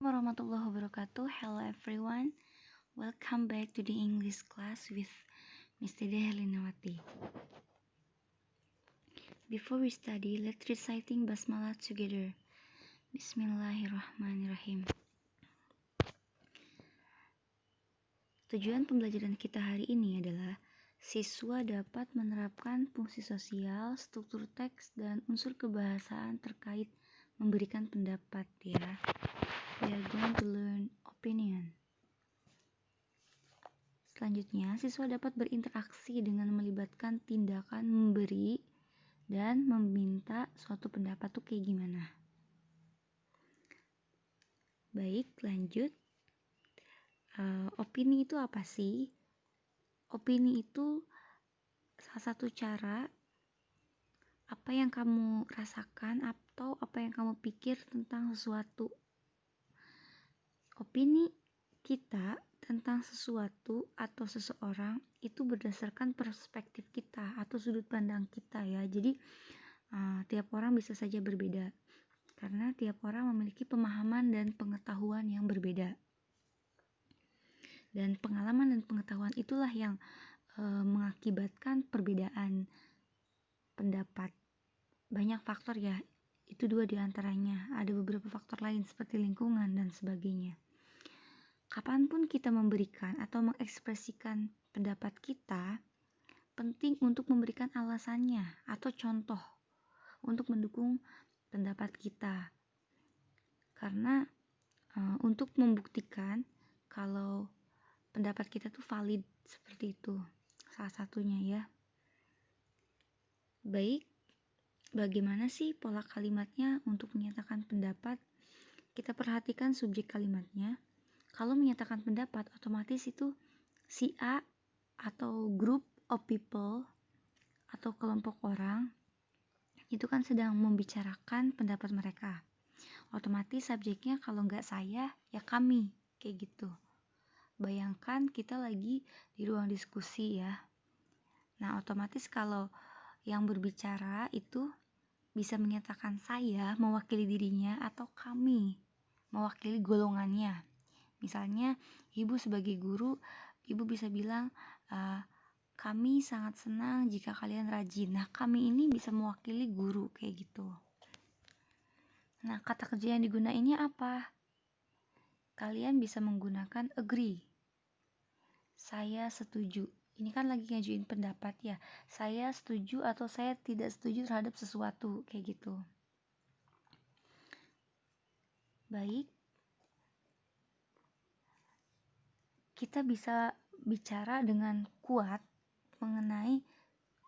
warahmatullahi wabarakatuh. Hello everyone. Welcome back to the English class with Miss Dede Helinawati. Before we study, let's reciting basmalah together. Bismillahirrahmanirrahim. Tujuan pembelajaran kita hari ini adalah siswa dapat menerapkan fungsi sosial, struktur teks, dan unsur kebahasaan terkait memberikan pendapat ya. We are going to learn opinion. Selanjutnya, siswa dapat berinteraksi dengan melibatkan tindakan memberi dan meminta suatu pendapat tuh kayak gimana. Baik, lanjut. Opini itu apa sih? Opini itu salah satu cara apa yang kamu rasakan atau apa yang kamu pikir tentang sesuatu. Opini kita tentang sesuatu atau seseorang itu berdasarkan perspektif kita atau sudut pandang kita ya. Jadi tiap orang bisa saja berbeda karena tiap orang memiliki pemahaman dan pengetahuan yang berbeda. Dan pengalaman dan pengetahuan itulah yang mengakibatkan perbedaan pendapat. Banyak faktor ya, itu 2 diantaranya. Ada beberapa faktor lain seperti lingkungan dan sebagainya. Kapanpun kita memberikan atau mengekspresikan pendapat kita, penting untuk memberikan alasannya atau contoh untuk mendukung pendapat kita. Karena untuk membuktikan kalau pendapat kita tuh valid seperti itu. Salah satunya ya. Baik, bagaimana sih pola kalimatnya untuk menyatakan pendapat? Kita perhatikan subjek kalimatnya. Kalau menyatakan pendapat, otomatis itu si A atau group of people atau kelompok orang itu kan sedang membicarakan pendapat mereka. Otomatis subjeknya kalau nggak saya, ya kami, kayak gitu. Bayangkan kita lagi di ruang diskusi ya. Nah, otomatis kalau yang berbicara itu bisa menyatakan saya mewakili dirinya atau kami mewakili golongannya. Misalnya, ibu sebagai guru, ibu bisa bilang, kami sangat senang jika kalian rajin. Nah, kami ini bisa mewakili guru, kayak gitu. Nah, kata kerja yang digunainnya apa? Kalian bisa menggunakan agree. Saya setuju. Ini kan lagi ngajuin pendapat ya. Saya setuju atau saya tidak setuju terhadap sesuatu, kayak gitu. Baik. Kita bisa bicara dengan kuat mengenai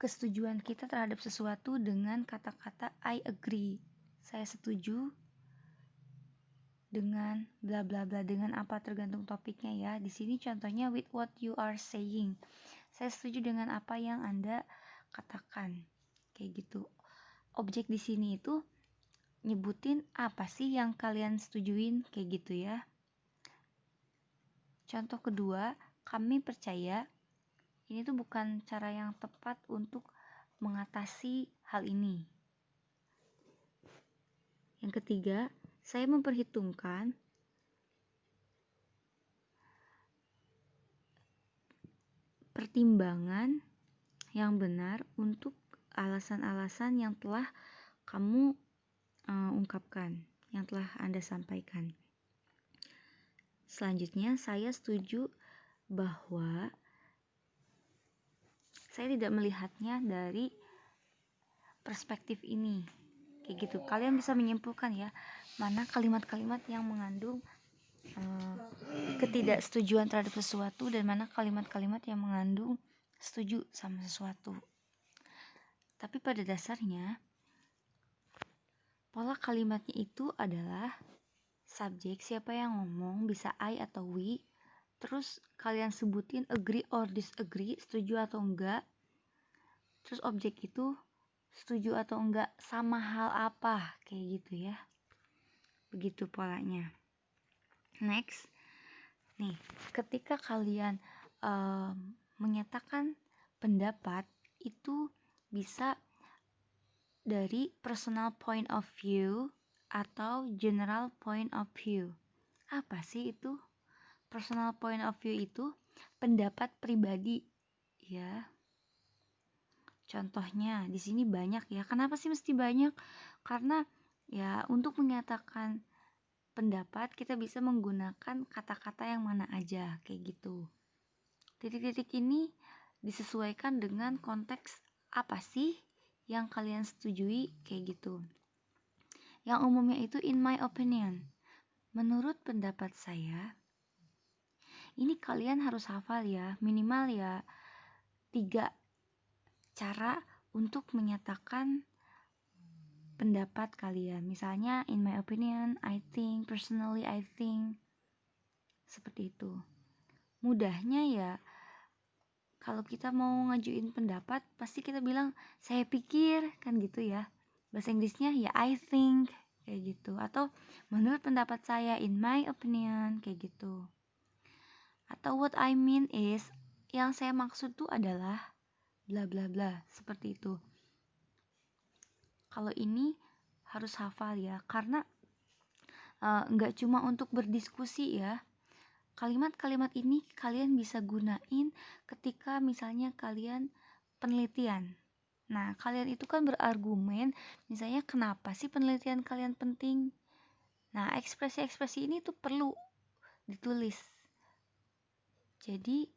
kesetujuan kita terhadap sesuatu dengan kata-kata I agree. Saya setuju dengan bla bla bla, dengan apa tergantung topiknya ya. Di sini contohnya with what you are saying. Saya setuju dengan apa yang Anda katakan. Kayak gitu. Objek di sini itu nyebutin apa sih yang kalian setujuin, kayak gitu ya. Contoh kedua, kami percaya ini tuh bukan cara yang tepat untuk mengatasi hal ini. Yang ketiga, saya memperhitungkan pertimbangan yang benar untuk alasan-alasan yang telah kamu ungkapkan, yang telah Anda sampaikan. Selanjutnya, saya setuju bahwa saya tidak melihatnya dari perspektif ini. Kayak gitu. Kalian bisa menyimpulkan ya, mana kalimat-kalimat yang mengandung ketidaksetujuan terhadap sesuatu dan mana kalimat-kalimat yang mengandung setuju sama sesuatu. Tapi pada dasarnya, pola kalimatnya itu adalah subjek, siapa yang ngomong, bisa I atau we. Terus kalian sebutin agree or disagree, setuju atau enggak. Terus objek itu setuju atau enggak sama hal apa, kayak gitu ya. Begitu polanya. Next. Nih, ketika kalian menyatakan pendapat itu bisa dari personal point of view atau general point of view. Apa sih itu? Personal point of view itu pendapat pribadi, ya. Contohnya di sini banyak ya. Kenapa sih mesti banyak? Karena ya untuk menyatakan pendapat kita bisa menggunakan kata-kata yang mana aja kayak gitu. Titik-titik ini disesuaikan dengan konteks apa sih yang kalian setujui kayak gitu. Yang umumnya itu in my opinion. Menurut pendapat saya, ini kalian harus hafal ya, minimal ya 3 cara untuk menyatakan pendapat kalian. Misalnya in my opinion, I think, personally I think. Seperti itu. Mudahnya ya kalau kita mau ngajuin pendapat pasti kita bilang saya pikir, kan gitu ya. Bahasa Inggrisnya ya I think kayak gitu, atau menurut pendapat saya in my opinion kayak gitu. Atau what I mean is, yang saya maksud tuh adalah bla bla bla, seperti itu. Kalau ini harus hafal ya, karena nggak cuma untuk berdiskusi ya. Kalimat-kalimat ini kalian bisa gunain ketika misalnya kalian penelitian. Nah, kalian itu kan berargumen, misalnya kenapa sih penelitian kalian penting? Nah, ekspresi-ekspresi ini tuh perlu ditulis. Jadi,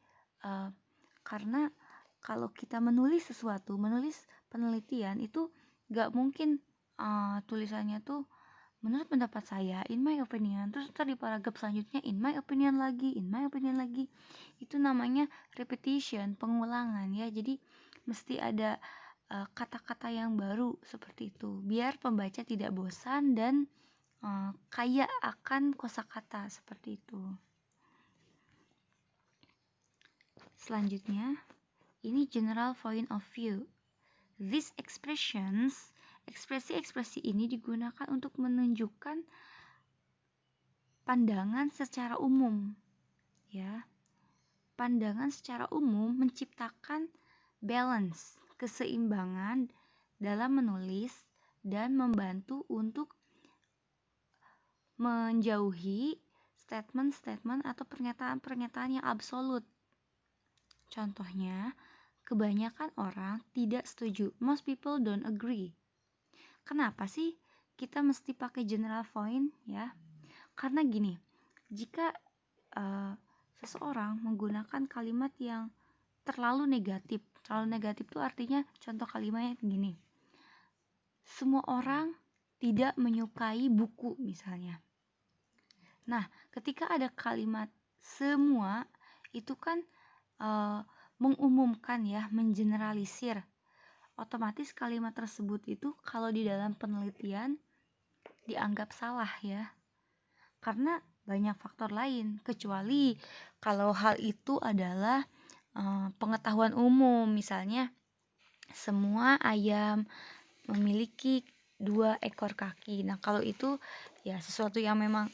karena kalau kita menulis sesuatu, menulis penelitian itu gak mungkin tulisannya tuh menurut pendapat saya, in my opinion, terus ntar di paragraf selanjutnya in my opinion lagi, itu namanya repetition, pengulangan ya. Jadi mesti ada kata-kata yang baru seperti itu, biar pembaca tidak bosan dan kaya akan kosakata seperti itu. Selanjutnya, ini general point of view. These expressions, ekspresi-ekspresi ini digunakan untuk menunjukkan pandangan secara umum. Ya. Pandangan secara umum menciptakan balance, keseimbangan dalam menulis dan membantu untuk menjauhi statement-statement atau pernyataan-pernyataan yang absolut. Contohnya, kebanyakan orang tidak setuju. Most people don't agree. Kenapa sih kita mesti pakai general point ya? Karena gini, jika seseorang menggunakan kalimat yang terlalu negatif itu artinya contoh kalimatnya gini. Semua orang tidak menyukai buku misalnya. Nah, ketika ada kalimat semua itu kan mengumumkan ya, mengeneralisir. Otomatis kalimat tersebut itu kalau di dalam penelitian dianggap salah ya. Karena banyak faktor lain, kecuali kalau hal itu adalah pengetahuan umum. Misalnya semua ayam memiliki 2 ekor kaki. Nah, kalau itu ya sesuatu yang memang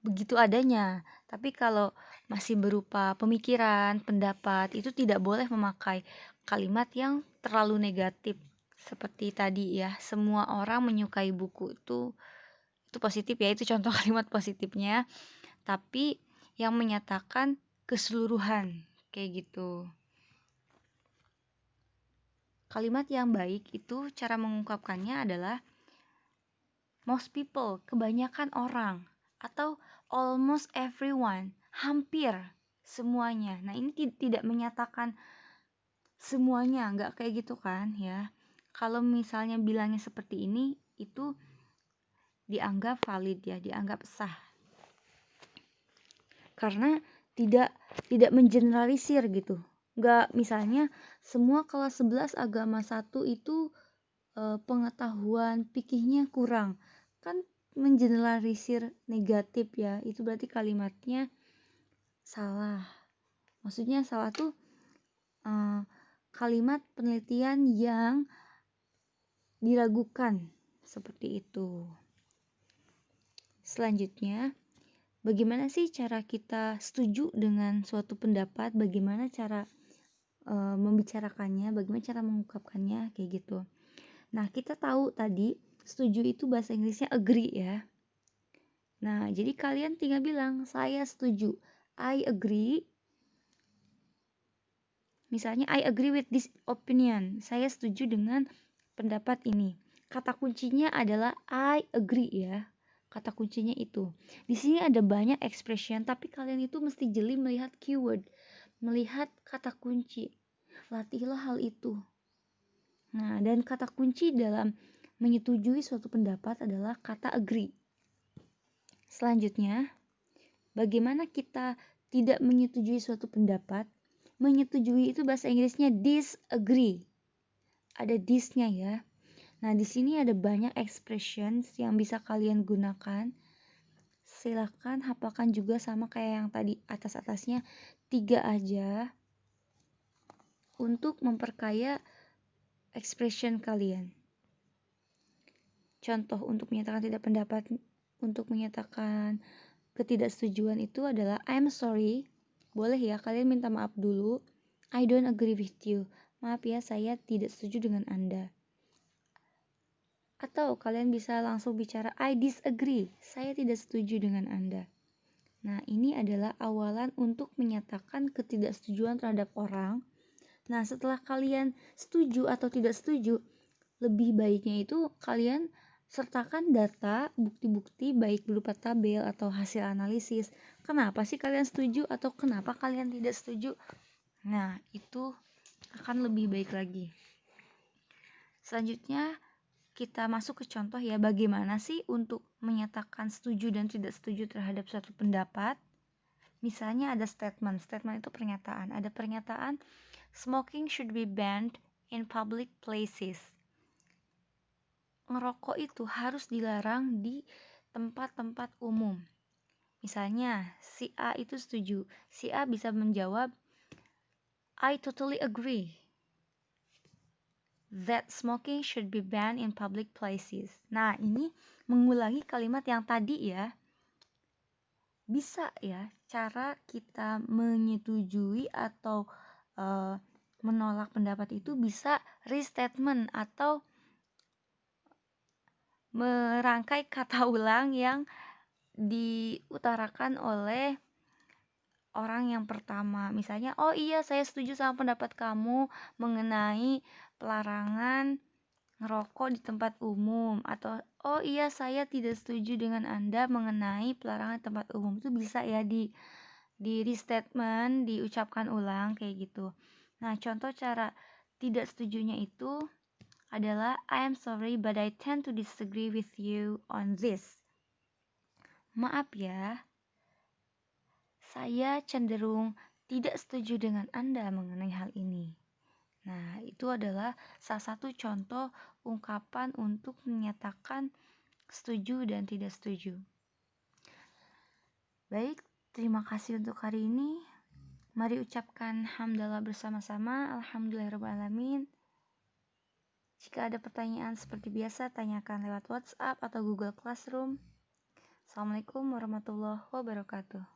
begitu adanya. Tapi kalau masih berupa pemikiran, pendapat, itu tidak boleh memakai kalimat yang terlalu negatif seperti tadi ya. Semua orang menyukai buku itu positif ya, itu contoh kalimat positifnya. Tapi yang menyatakan keseluruhan kayak gitu. Kalimat yang baik itu cara mengungkapkannya adalah most people, kebanyakan orang, atau almost everyone, hampir semuanya. Nah, ini tidak menyatakan semuanya, nggak kayak gitu kan ya. Kalau misalnya bilangnya seperti ini, itu dianggap valid ya, dianggap sah. Karena tidak mengeneralisir gitu. Nggak misalnya semua kelas 11 agama 1 itu pengetahuan fikihnya kurang. Kan mengeneralisir negatif ya, itu berarti kalimatnya salah. Maksudnya salah tuh kalimat penelitian yang diragukan seperti itu. Selanjutnya, bagaimana sih cara kita setuju dengan suatu pendapat, bagaimana cara membicarakannya, bagaimana cara mengungkapkannya kayak gitu. Nah, kita tahu tadi setuju itu bahasa Inggrisnya agree ya. Nah, jadi kalian tinggal bilang, saya setuju, I agree. Misalnya, I agree with this opinion. Saya setuju dengan pendapat ini. Kata kuncinya adalah I agree ya. Kata kuncinya itu. Di sini ada banyak expression, tapi kalian itu mesti jeli melihat keyword, melihat kata kunci. Latihlah hal itu. Nah, dan kata kunci dalam menyetujui suatu pendapat adalah kata agree. Selanjutnya, bagaimana kita tidak menyetujui suatu pendapat? Menyetujui itu bahasa Inggrisnya disagree. Ada this-nya ya. Nah, di sini ada banyak expressions yang bisa kalian gunakan. Silakan hafalkan juga sama kayak yang tadi atas-atasnya, 3 aja untuk memperkaya expression kalian. Contoh untuk menyatakan tidak pendapat, untuk menyatakan ketidaksetujuan itu adalah I'm sorry. Boleh ya, kalian minta maaf dulu. I don't agree with you. Maaf ya, saya tidak setuju dengan Anda. Atau kalian bisa langsung bicara I disagree. Saya tidak setuju dengan Anda. Nah, ini adalah awalan untuk menyatakan ketidaksetujuan terhadap orang. Nah, setelah kalian setuju atau tidak setuju, lebih baiknya itu kalian sertakan data, bukti-bukti baik berupa tabel atau hasil analisis. Kenapa sih kalian setuju atau kenapa kalian tidak setuju? Nah, itu akan lebih baik lagi. Selanjutnya, kita masuk ke contoh ya, bagaimana sih untuk menyatakan setuju dan tidak setuju terhadap suatu pendapat. Misalnya ada statement itu pernyataan. Ada pernyataan, smoking should be banned in public places. Ngerokok itu harus dilarang di tempat-tempat umum. Misalnya, si A itu setuju. Si A bisa menjawab, I totally agree that smoking should be banned in public places. Nah, ini mengulangi kalimat yang tadi ya. Bisa ya, cara kita menyetujui atau menolak pendapat itu bisa restatement atau merangkai kata ulang yang diutarakan oleh orang yang pertama. Misalnya, oh iya saya setuju sama pendapat kamu mengenai pelarangan ngerokok di tempat umum. Atau, oh iya saya tidak setuju dengan Anda mengenai pelarangan di tempat umum. Itu bisa ya di restatement, diucapkan ulang kayak gitu. Nah, contoh cara tidak setujunya itu adalah I am sorry but I tend to disagree with you on this. Maaf ya, saya cenderung tidak setuju dengan Anda mengenai hal ini. Nah, itu adalah salah satu contoh ungkapan untuk menyatakan setuju dan tidak setuju. Baik, terima kasih untuk hari ini. Mari ucapkan hamdalah bersama-sama. Alhamdulillahirrahmanirrahim. Jika ada pertanyaan seperti biasa, tanyakan lewat WhatsApp atau Google Classroom. Assalamualaikum warahmatullahi wabarakatuh.